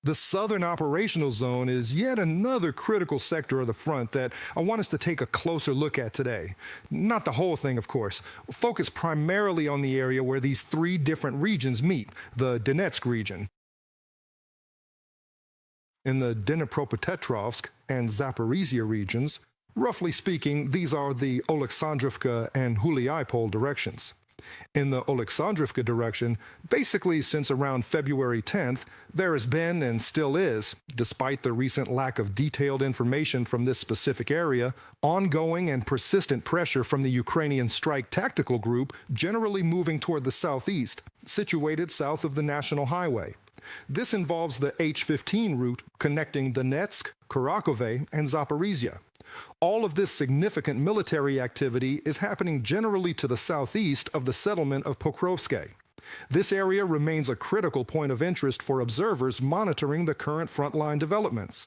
The southern operational zone is yet another critical sector of the front that I want us to take a closer look at today. Not the whole thing, of course. Focus primarily on the area where these three different regions meet, the Donetsk region. In the Dnipropetrovsk and Zaporizhia regions, roughly speaking, these are the Oleksandrivka and Huliaipol directions. In the Oleksandrivka direction, basically since around February 10th, there has been and still is, despite the recent lack of detailed information from this specific area, ongoing and persistent pressure from the Ukrainian strike tactical group generally moving toward the southeast, situated south of the national highway. This involves the H-15 route connecting Donetsk, Kharkov, and Zaporizhia. All of this significant military activity is happening generally to the southeast of the settlement of Pokrovsk. This area remains a critical point of interest for observers monitoring the current frontline developments.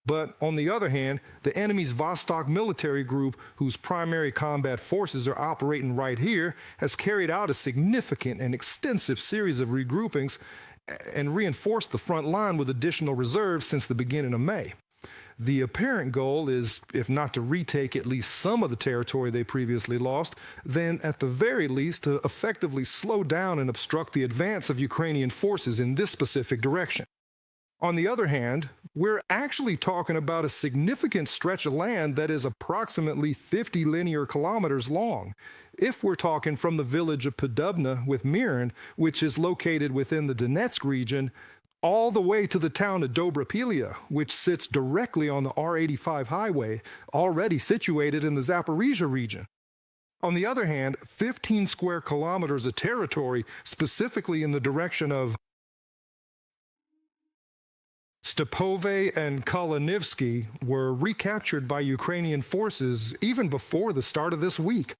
But on the other hand, the enemy's Vostok military group, whose primary combat forces are operating right here, has carried out a significant and extensive series of regroupings and reinforced the front line with additional reserves since the beginning of May. The apparent goal is, if not to retake at least some of the territory they previously lost, then at the very least to effectively slow down and obstruct the advance of Ukrainian forces in this specific direction. On the other hand, we're actually talking about a significant stretch of land that is approximately 50 linear kilometers long. If we're talking from the village of Podubna with Mirin, which is located within the Donetsk region, all the way to the town of Dobropilia, which sits directly on the R85 highway, already situated in the Zaporizhia region. On the other hand, 15 square kilometers of territory, specifically in the direction of Stepove and Kalinivsky, were recaptured by Ukrainian forces even before the start of this week.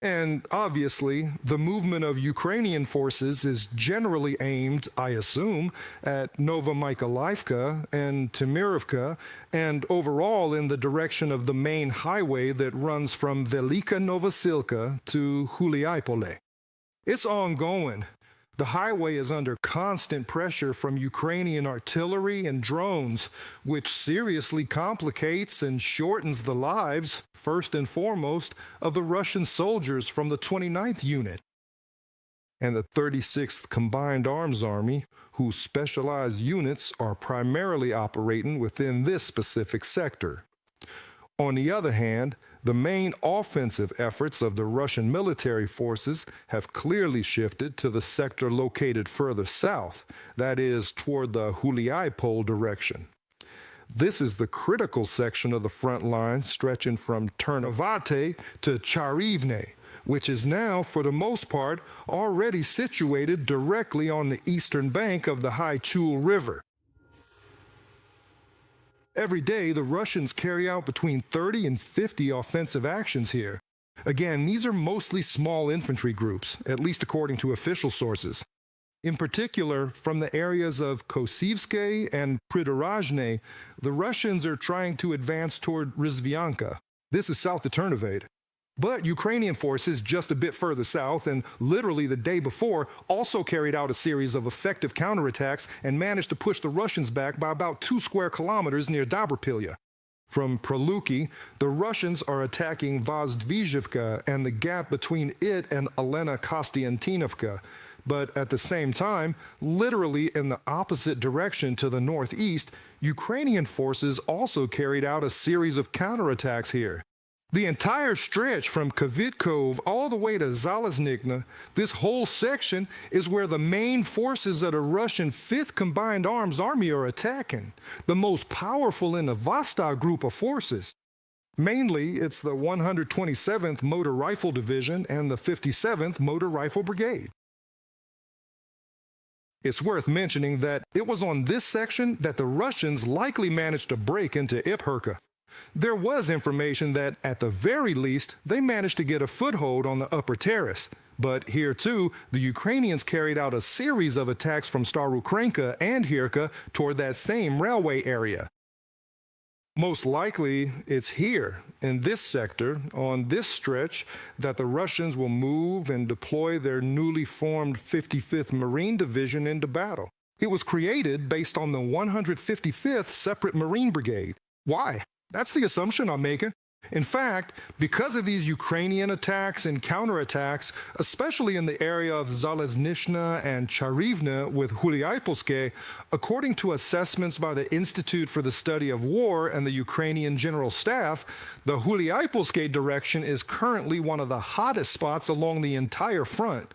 And obviously, the movement of Ukrainian forces is generally aimed, I assume, at Novomykolaivka and Timirivka, and overall in the direction of the main highway that runs from Velika Novosilka to Huliaipole. It's ongoing. The highway is under constant pressure from Ukrainian artillery and drones, which seriously complicates and shortens the lives, first and foremost, of the Russian soldiers from the 29th Unit and the 36th Combined Arms Army, whose specialized units are primarily operating within this specific sector. On the other hand, the main offensive efforts of the Russian military forces have clearly shifted to the sector located further south, that is, toward the Huliaipol direction. This is the critical section of the front line stretching from Ternavate to Charivne, which is now, for the most part, already situated directly on the eastern bank of the Haichul River. Every day, the Russians carry out between 30 and 50 offensive actions here. Again, these are mostly small infantry groups, at least according to official sources. In particular, from the areas of Kosivske and Pridorozhne, the Russians are trying to advance toward Rizvyanka. This is south of Ternavate. But Ukrainian forces just a bit further south and literally the day before also carried out a series of effective counterattacks and managed to push the Russians back by about 2 square kilometers near Dobropilia. From Preluki, the Russians are attacking Vozdvizhivka and the gap between it and Elena Kostiantinovka. But at the same time, literally in the opposite direction to the northeast, Ukrainian forces also carried out a series of counterattacks here. The entire stretch from Kvitkov all the way to Zalaznikna, this whole section is where the main forces of the Russian 5th Combined Arms Army are attacking, the most powerful in the Vostok group of forces. Mainly, it's the 127th Motor Rifle Division and the 57th Motor Rifle Brigade. It's worth mentioning that it was on this section that the Russians likely managed to break into Ipherka. There was information that, at the very least, they managed to get a foothold on the upper terrace. But here, too, the Ukrainians carried out a series of attacks from Starukrenka and Hirka toward that same railway area. Most likely, it's here, in this sector, on this stretch, that the Russians will move and deploy their newly formed 55th Marine Division into battle. It was created based on the 155th Separate Marine Brigade. Why? That's the assumption I'm making. In fact, because of these Ukrainian attacks and counterattacks, especially in the area of Zaleznychna and Charivna with Huliaipolske, according to assessments by the Institute for the Study of War and the Ukrainian General Staff, the Huliaipolske direction is currently one of the hottest spots along the entire front.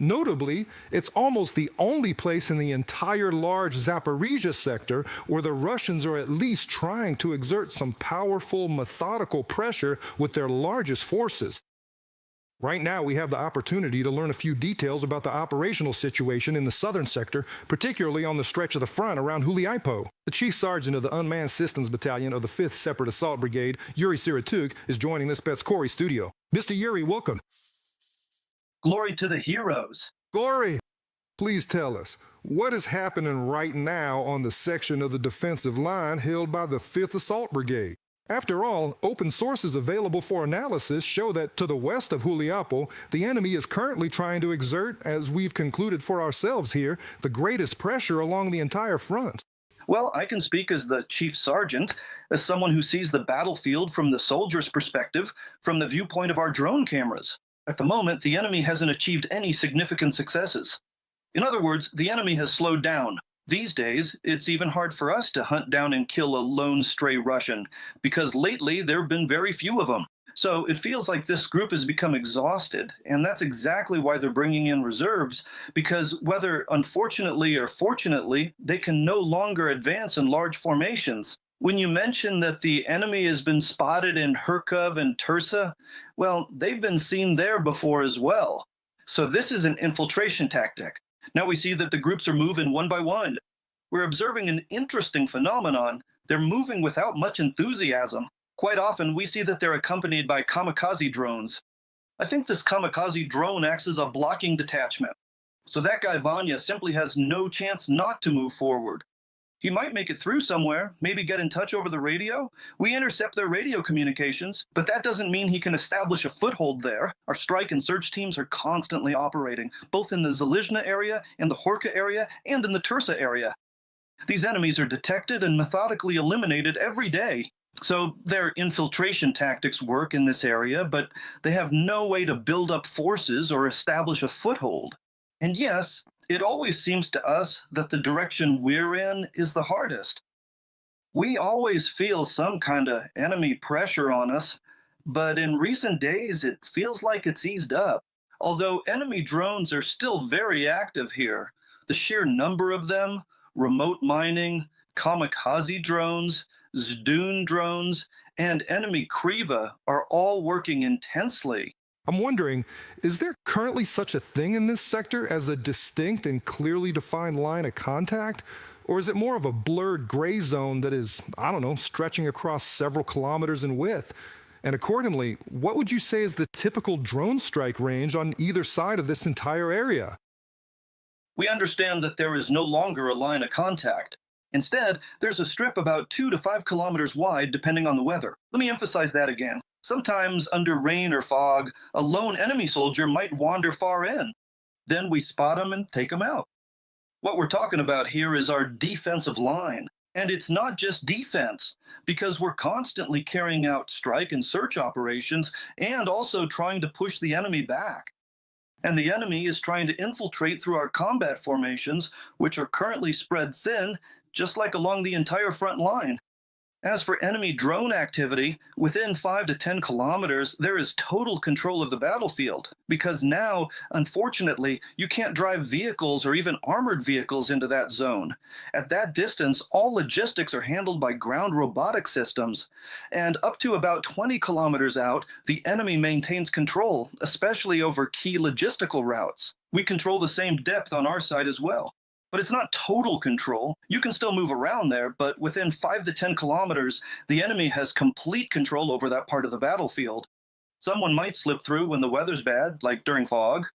Notably, it's almost the only place in the entire large Zaporizhia sector where the Russians are at least trying to exert some powerful, methodical pressure with their largest forces. Right now, we have the opportunity to learn a few details about the operational situation in the southern sector, particularly on the stretch of the front around Huliaipo. The Chief Sergeant of the Unmanned Systems Battalion of the 5th Separate Assault Brigade, Yuri Siratuk, is joining the Spetskori studio. Mr. Yuri, welcome. Glory to the heroes. Glory! Please tell us, what is happening right now on the section of the defensive line held by the 5th Assault Brigade? After all, open sources available for analysis show that to the west of Huliapo, the enemy is currently trying to exert, as we've concluded for ourselves here, the greatest pressure along the entire front. Well, I can speak as the chief sergeant, as someone who sees the battlefield from the soldier's perspective, from the viewpoint of our drone cameras. At the moment, the enemy hasn't achieved any significant successes. In other words, the enemy has slowed down. These days, it's even hard for us to hunt down and kill a lone stray Russian, because lately there have been very few of them. So it feels like this group has become exhausted, and that's exactly why they're bringing in reserves, because whether unfortunately or fortunately, they can no longer advance in large formations. When you mention that the enemy has been spotted in Kharkov and Tursa, well, they've been seen there before as well. So this is an infiltration tactic. Now we see that the groups are moving one by one. We're observing an interesting phenomenon. They're moving without much enthusiasm. Quite often, we see that they're accompanied by kamikaze drones. I think this kamikaze drone acts as a blocking detachment. So that guy Vanya simply has no chance not to move forward. He might make it through somewhere, maybe get in touch over the radio. We intercept their radio communications, but that doesn't mean he can establish a foothold there. Our strike and search teams are constantly operating, both in the Zalizhna area, in the Horka area, and in the Tursa area. These enemies are detected and methodically eliminated every day. So their infiltration tactics work in this area, but they have no way to build up forces or establish a foothold. And yes, it always seems to us that the direction we're in is the hardest. We always feel some kind of enemy pressure on us, but in recent days it feels like it's eased up. Although enemy drones are still very active here, the sheer number of them, remote mining, kamikaze drones, Zdun drones, and enemy Kriva are all working intensely. I'm wondering, is there currently such a thing in this sector as a distinct and clearly defined line of contact? Or is it more of a blurred gray zone that is, I don't know, stretching across several kilometers in width? And accordingly, what would you say is the typical drone strike range on either side of this entire area? We understand that there is no longer a line of contact. Instead, there's a strip about 2 to 5 kilometers wide depending on the weather. Let me emphasize that again. Sometimes under rain or fog, a lone enemy soldier might wander far in. Then we spot him and take him out. What we're talking about here is our defensive line. And it's not just defense, because we're constantly carrying out strike and search operations and also trying to push the enemy back. And the enemy is trying to infiltrate through our combat formations, which are currently spread thin, just like along the entire front line. As for enemy drone activity, within 5 to 10 kilometers, there is total control of the battlefield, because now, unfortunately, you can't drive vehicles or even armored vehicles into that zone. At that distance, all logistics are handled by ground robotic systems, and up to about 20 kilometers out, the enemy maintains control, especially over key logistical routes. We control the same depth on our side as well. But it's not total control. You can still move around there, but within 5 to 10 kilometers, the enemy has complete control over that part of the battlefield. Someone might slip through when the weather's bad, like during fog.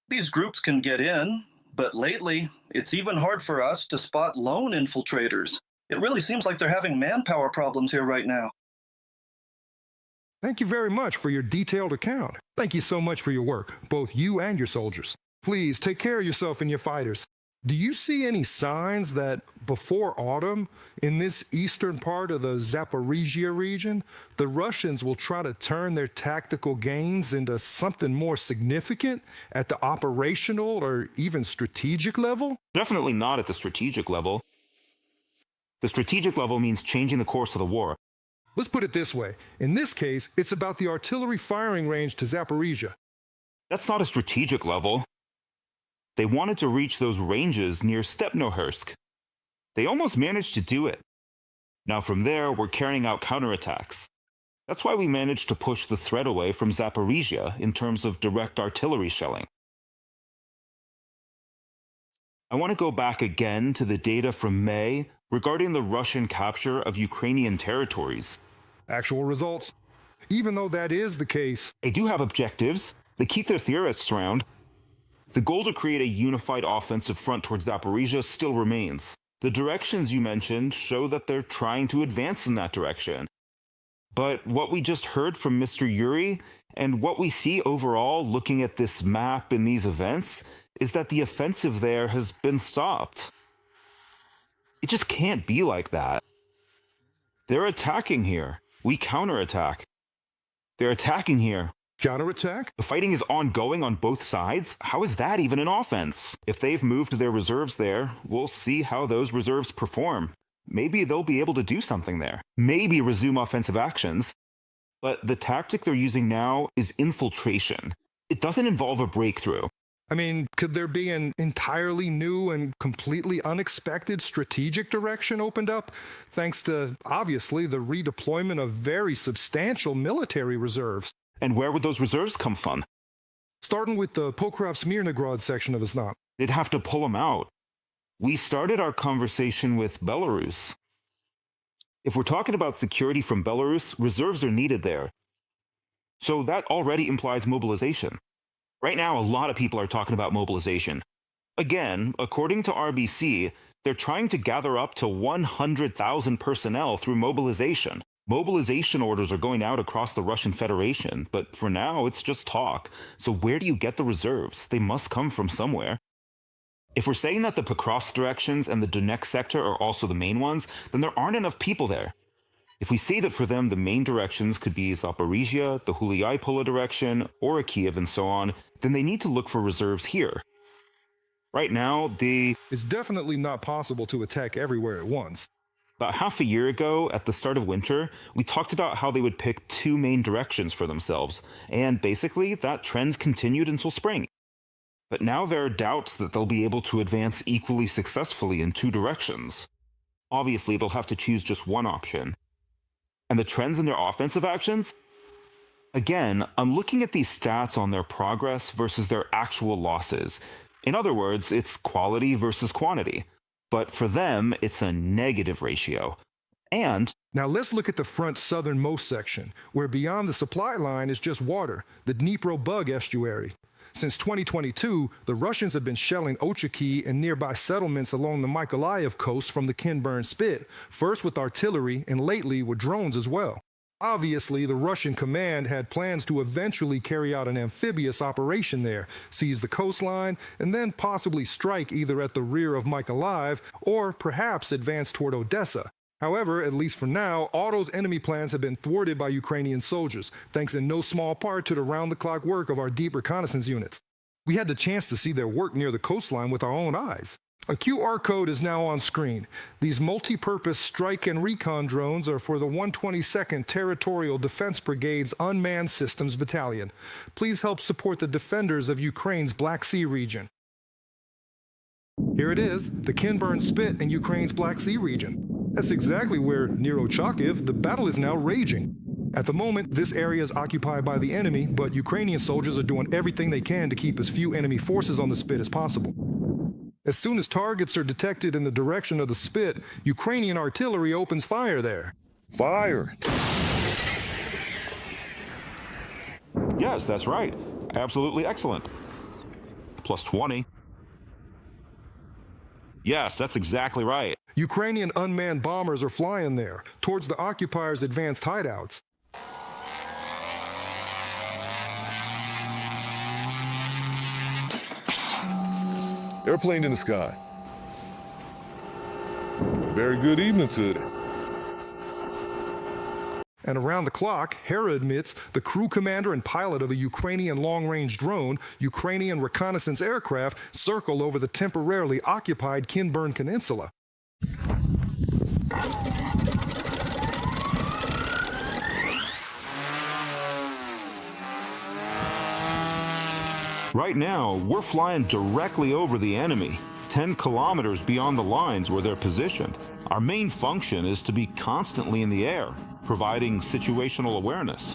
These groups can get in, but lately, it's even hard for us to spot lone infiltrators. It really seems like they're having manpower problems here right now. Thank you very much for your detailed account. Thank you so much for your work, both you and your soldiers. Please take care of yourself and your fighters. Do you see any signs that before autumn, in this eastern part of the Zaporizhia region, the Russians will try to turn their tactical gains into something more significant at the operational or even strategic level? Definitely not at the strategic level. The strategic level means changing the course of the war. Let's put it this way. In this case, it's about the artillery firing range to Zaporizhia. That's not a strategic level. They wanted to reach those ranges near Stepnohursk. They almost managed to do it. Now from there, we're carrying out counterattacks. That's why we managed to push the threat away from Zaporizhia in terms of direct artillery shelling. I want to go back again to the data from May regarding the Russian capture of Ukrainian territories. Actual results. Even though that is the case, They do have objectives. They keep their theorists around. The goal to create a unified offensive front towards Zaporizhia still remains. The directions you mentioned show that they're trying to advance in that direction. But what we just heard from Mr. Yuri, and what we see overall looking at this map and these events, is that the offensive there has been stopped. It just can't be like that. They're attacking here. We counterattack. They're attacking here. counterattack? The fighting is ongoing on both sides. How is that even an offense? If they've moved their reserves there, we'll see how those reserves perform. Maybe they'll be able to do something there. Maybe resume offensive actions. But the tactic they're using now is infiltration. It doesn't involve a breakthrough. I mean, could there be an entirely new and completely unexpected strategic direction opened up, thanks to, obviously, the redeployment of very substantial military reserves? And where would those reserves come from? Starting with the Pokrov-Smirnograd section of Znam. They'd have to pull them out. We started our conversation with Belarus. If we're talking about security from Belarus, reserves are needed there. So that already implies mobilization. Right now, a lot of people are talking about mobilization. Again, according to RBC, they're trying to gather up to 100,000 personnel through mobilization. Mobilization orders are going out across the Russian Federation, but for now, it's just talk. So where do you get the reserves? They must come from somewhere. If we're saying that the Pokrovsk directions and the Donetsk sector are also the main ones, then there aren't enough people there. If we say that for them the main directions could be Zaporizhia, the Huliai-Pola direction, or Kiev and so on, then they need to look for reserves here. Right now, It's definitely not possible to attack everywhere at once. About half a year ago, at the start of winter, we talked about how they would pick two main directions for themselves, and basically that trend's continued until spring. But now there are doubts that they'll be able to advance equally successfully in two directions. Obviously, they'll have to choose just one option. And the trends in their offensive actions? Again, I'm looking at these stats on their progress versus their actual losses. In other words, it's quality versus quantity. But for them, it's a negative ratio. And Now let's look at the front's southernmost section, where beyond the supply line is just water, the Dnipro Bug estuary. Since 2022, the Russians have been shelling Ochaki and nearby settlements along the Mykolaiv coast from the Kinburn Spit, first with artillery and lately with drones as well. Obviously, the Russian command had plans to eventually carry out an amphibious operation there, seize the coastline, and then possibly strike either at the rear of Mykolaiv or perhaps advance toward Odessa. However, at least for now, all those enemy plans have been thwarted by Ukrainian soldiers, thanks in no small part to the round-the-clock work of our deep reconnaissance units. We had the chance to see their work near the coastline with our own eyes. A QR code is now on screen. These multi-purpose strike and recon drones are for the 122nd Territorial Defense Brigade's Unmanned Systems Battalion. Please help support the defenders of Ukraine's Black Sea region. Here it is, the Kinburn Spit in Ukraine's Black Sea region. That's exactly where, near Ochakiv, the battle is now raging. At the moment, this area is occupied by the enemy, but Ukrainian soldiers are doing everything they can to keep as few enemy forces on the Spit as possible. As soon as targets are detected in the direction of the Spit, Ukrainian artillery opens fire there. Fire! yes, that's right. Absolutely excellent. Plus 20. Yes, that's exactly right. Ukrainian unmanned bombers are flying there, towards the occupiers' advanced hideouts. Airplane in the sky. Very good evening to you. And around the clock, Hera admits the crew commander and pilot of a Ukrainian long-range drone, Ukrainian reconnaissance aircraft, circle over the temporarily occupied Kinburn Peninsula. Right now, we're flying directly over the enemy, 10 kilometers beyond the lines where they're positioned. Our main function is to be constantly in the air, providing situational awareness.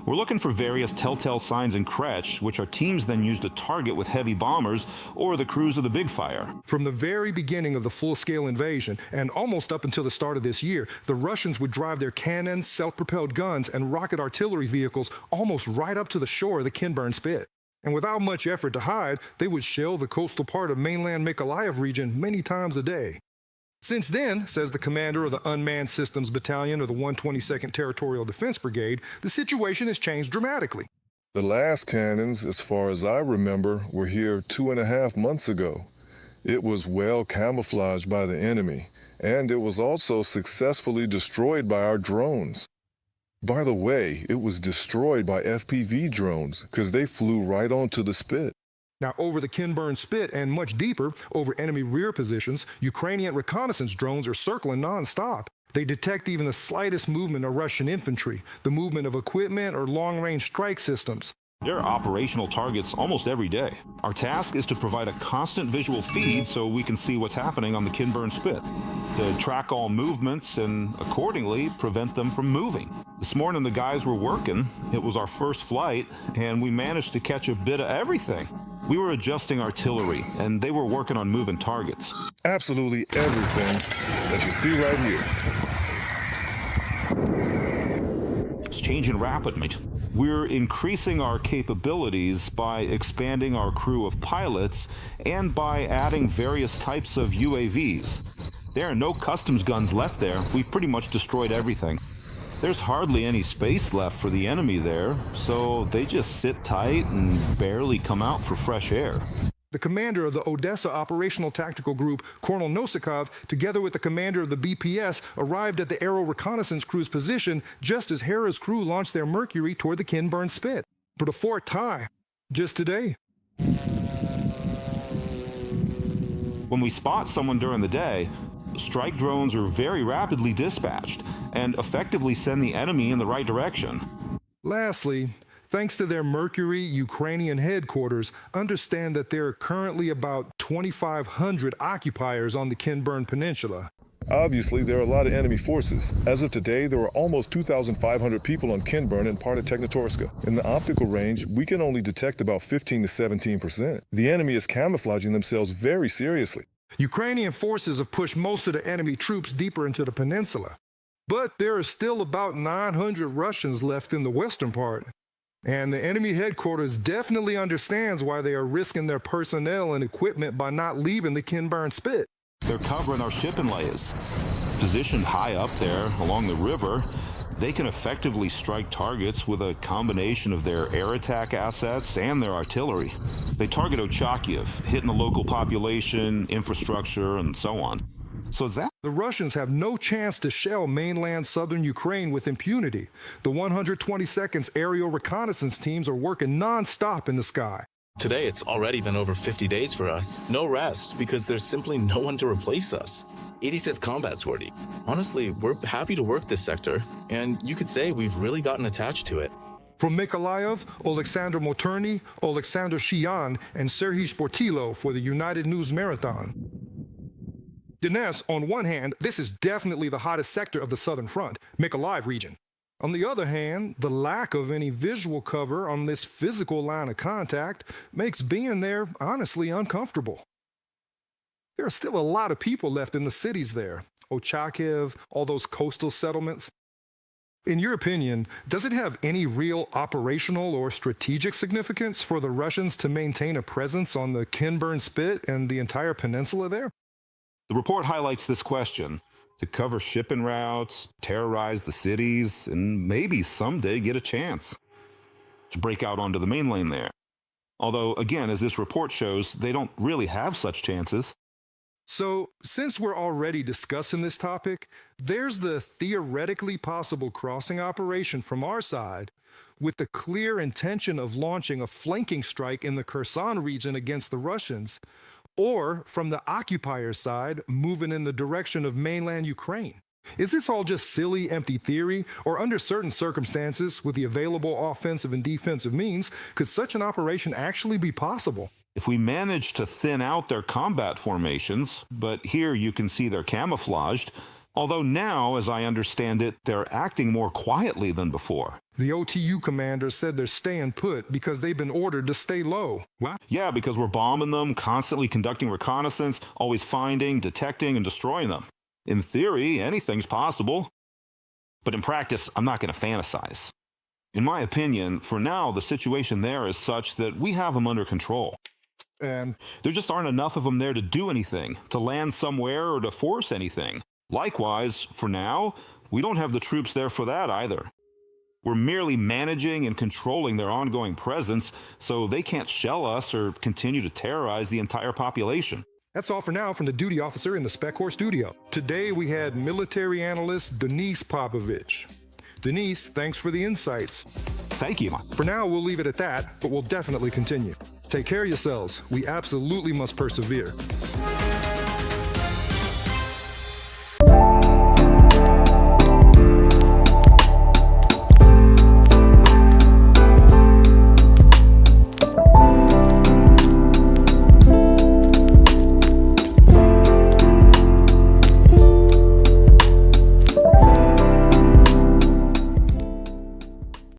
We're looking for various telltale signs in Kretch, which our teams then use to target with heavy bombers or the crews of the Big Fire. From the very beginning of the full-scale invasion, and almost up until the start of this year, the Russians would drive their cannons, self-propelled guns, and rocket artillery vehicles almost right up to the shore of the Kinburn Spit. And without much effort to hide, they would shell the coastal part of mainland Mykolaiv region many times a day. Since then, says the commander of the Unmanned Systems Battalion of the 122nd Territorial Defense Brigade, the situation has changed dramatically. The last cannons, as far as I remember, were here 2.5 months ago. It was well camouflaged by the enemy, and it was also successfully destroyed by our drones. By the way, it was destroyed by FPV drones because they flew right onto the spit. Now, over the Kinburn Spit and much deeper, over enemy rear positions, Ukrainian reconnaissance drones are circling nonstop. They detect even the slightest movement of Russian infantry, the movement of equipment or long-range strike systems. There are operational targets almost every day. Our task is to provide a constant visual feed so we can see what's happening on the Kinburn Spit, to track all movements and accordingly prevent them from moving. This morning the guys were working. It was our first flight and we managed to catch a bit of everything. We were adjusting artillery and they were working on moving targets. Absolutely everything that you see right here. It's changing rapidly. We're increasing our capabilities by expanding our crew of pilots and by adding various types of UAVs. There are no customs guns left there. We've pretty much destroyed everything. There's hardly any space left for the enemy there, so they just sit tight and barely come out for fresh air. The commander of the Odessa Operational Tactical Group, Colonel Nosikov, together with the commander of the BPS, arrived at the Aero Reconnaissance Crew's position just as Hera's crew launched their Mercury toward the Kinburn Spit. For the fourth time, just today. When we spot someone during the day, strike drones are very rapidly dispatched and effectively send the enemy in the right direction. Lastly, thanks to their Mercury Ukrainian headquarters, understand that there are currently about 2,500 occupiers on the Kinburn Peninsula. Obviously, there are a lot of enemy forces. As of today, there are almost 2,500 people on Kinburn and part of Technotorska. In the optical range, we can only detect about 15 to 17%. The enemy is camouflaging themselves very seriously. Ukrainian forces have pushed most of the enemy troops deeper into the peninsula. But there are still about 900 Russians left in the western part. And the enemy headquarters definitely understands why they are risking their personnel and equipment by not leaving the Kinburn Spit. They're covering our shipping layers. Positioned high up there along the river, they can effectively strike targets with a combination of their air attack assets and their artillery. They target Ochakiv, hitting the local population, infrastructure, and so on. So that the Russians have no chance to shell mainland southern Ukraine with impunity. The 122nd's aerial reconnaissance teams are working non-stop in the sky. Today, it's already been over 50 days for us. No rest, because there's simply no one to replace us. 86th Combat Sortie. Honestly, we're happy to work this sector, and you could say we've really gotten attached to it. From Mykolaiv, Oleksandr Motorny, Oleksandr Shiyan, and Serhiy Sportilo for the United News Marathon. Denise, on one hand, this is definitely the hottest sector of the Southern Front, Mykolaiv region. On the other hand, the lack of any visual cover on this physical line of contact makes being there honestly uncomfortable. There are still a lot of people left in the cities there, Ochakiv, all those coastal settlements. In your opinion, does it have any real operational or strategic significance for the Russians to maintain a presence on the Kinburn Spit and the entire peninsula there? the report highlights this question: to cover shipping routes, terrorize the cities, and maybe someday get a chance to break out onto the main lane there. Although, again, as this report shows, they don't really have such chances. So, since we're already discussing this topic, there's the theoretically possible crossing operation from our side with the clear intention of launching a flanking strike in the Kherson region against the Russians, or from the occupier side, moving in the direction of mainland Ukraine. Is this all just silly, empty theory, or under certain circumstances, with the available offensive and defensive means, could such an operation actually be possible? If we manage to thin out their combat formations, but here you can see they're camouflaged, although now, as I understand it, they're acting more quietly than before. The OTU commander said they're staying put because they've been ordered to stay low. What? Yeah, because we're bombing them, constantly conducting reconnaissance, always finding, detecting, and destroying them. In theory, anything's possible. But in practice, I'm not going to fantasize. In my opinion, for now, the situation there is such that we have them under control. And there just aren't enough of them there to do anything, to land somewhere or to force anything. Likewise, for now, we don't have the troops there for that either. We're merely managing and controlling their ongoing presence so they can't shell us or continue to terrorize the entire population. that's all for now from the duty officer in the Spec Corps studio. Today we had military analyst Denise Popovich. Denise, thanks for the insights. Thank you. For now, we'll leave it at that, but we'll definitely continue. Take care of yourselves. We absolutely must persevere.